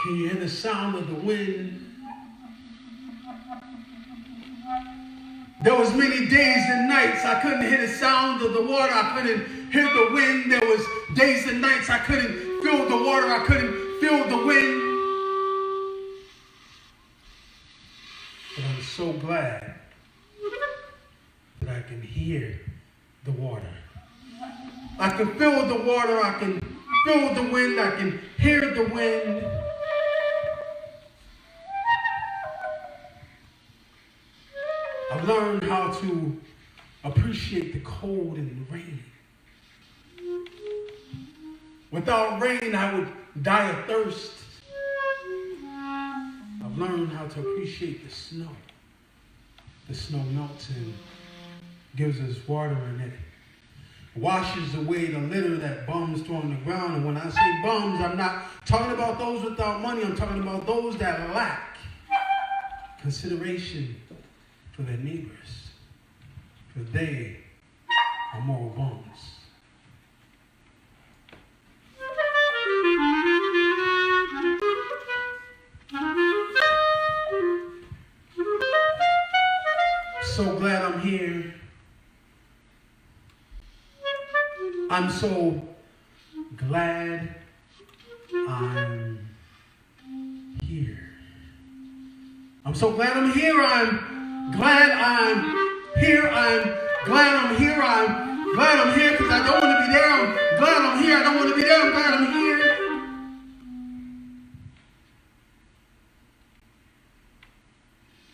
Can you hear the sound of the wind? There was many days and nights I couldn't hear the sound of the water. I couldn't hear the wind. There was days and nights I couldn't feel the water. I couldn't feel the wind. But I'm so glad that I can hear the water. I can feel the water. I can feel the wind. I can hear the wind. I've learned how to appreciate the cold and the rain. Without rain, I would die of thirst. I've learned how to appreciate the snow. The snow melts and gives us water, and it washes away the litter that bums throw on the ground. And when I say bums, I'm not talking about those without money. I'm talking about those that lack consideration for their neighbors, for they are more bums. So glad I'm here. I'm so glad I'm here. I'm so glad I'm here. I'm glad I'm here. I'm glad I'm here. I'm glad I'm here because I don't want to be there. I'm glad I'm here. I don't want to be there. I'm glad I'm here.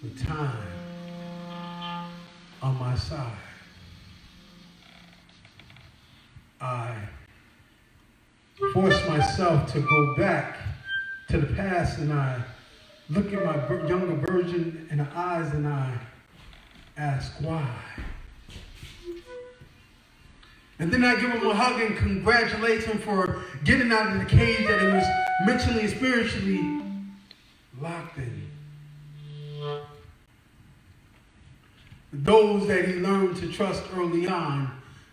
With time on my side, I force myself to go back to the past, and I look at my younger version in the eyes and I ask why. And then I give him a hug and congratulate him for getting out of the cage that he was mentally and spiritually locked in. Those that he learned to trust early on,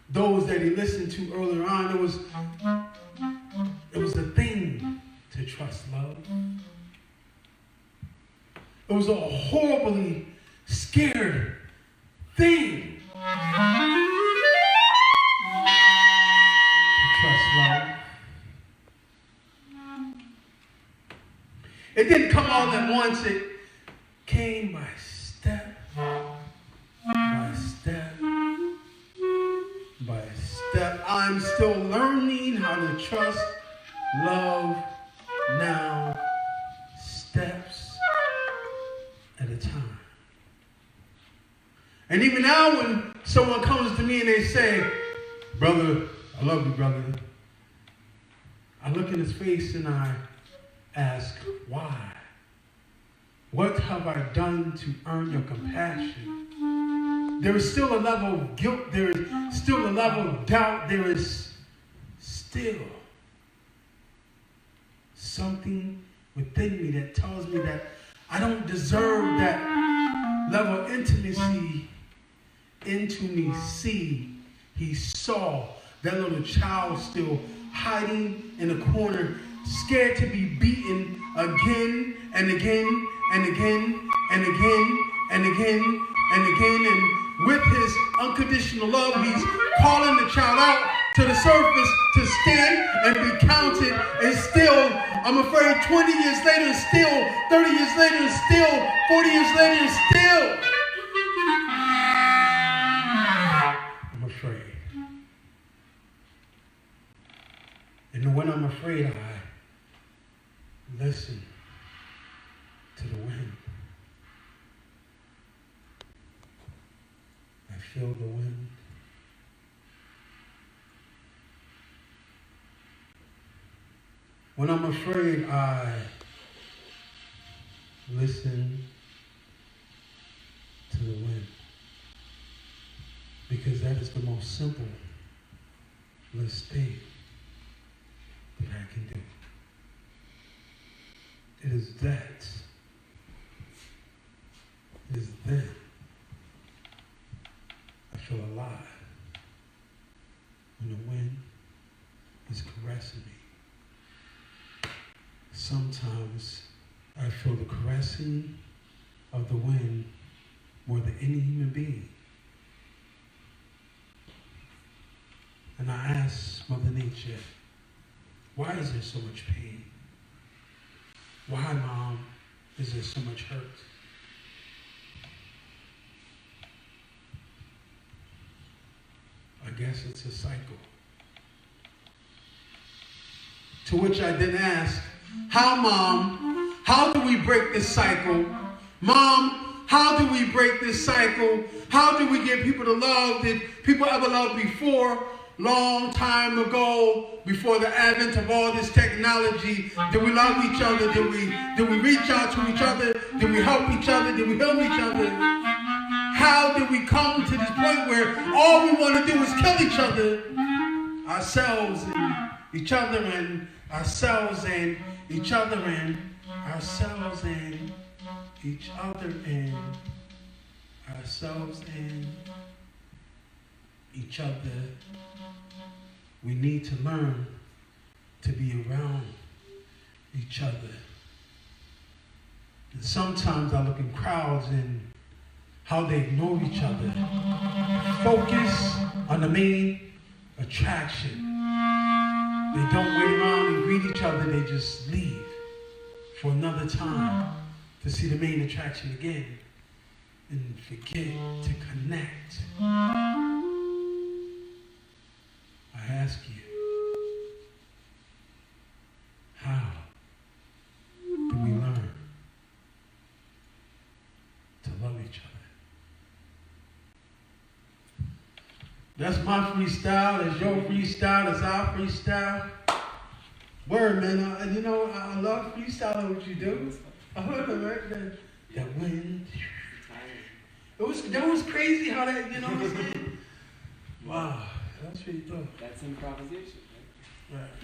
those that he listened to earlier on, it was a thing to trust love. It was a horribly scared thing to trust love. It didn't come all at once. It came by step by step by step. I'm still learning how to trust love now, steps at a time. And even now when someone comes to me and they say, brother, I love you, brother, I look in his face and I ask, why? What have I done to earn your compassion? There is still a level of guilt. There is still a level of doubt. There is still something within me that tells me that I don't deserve that level of intimacy into me. See, he saw that little child still hiding in a corner, scared to be beaten again and again and again and again and again and again. And with his unconditional love, he's calling the child out to the surface to stand and be counted. And still, I'm afraid 20 years later, and still 30 years later, and still 40 years later, and still I'm afraid. And when I'm afraid, I listen to the wind. I feel the wind. When I'm afraid, I listen to the wind. Because that is the most simplest thing that I can do. It is that. It is then I feel alive. When the wind is caressing me. sometimes I feel the caressing of the wind more than any human being. And I ask Mother Nature, why is there so much pain? Why, Mom, is there so much hurt? I guess it's a cycle. To which I then ask, how, Mom, how do we break this cycle? Mom, how do we break this cycle? How do we get people to love? Did people ever love before? Long time ago, before the advent of all this technology, did we love each other? Did we reach out to each other? Did we help each other? Did we help each other? How did we come to this point where all we want to do is kill each other? Ourselves and each other and ourselves and each other and ourselves and each other and ourselves and each other. We need to learn to be around each other. And sometimes I look in crowds and how they ignore each other. Focus on the main attraction. They don't wait around and greet each other. They just leave for another time to see the main attraction again and forget to connect. I ask you, how do we learn to love each other? That's my freestyle. It's your freestyle. It's our freestyle. Word, man. I love freestyling what you do. I love it, right? That wind. That was crazy how that, you know what I'm saying? Wow. That's what you thought. That's improvisation, right? Right.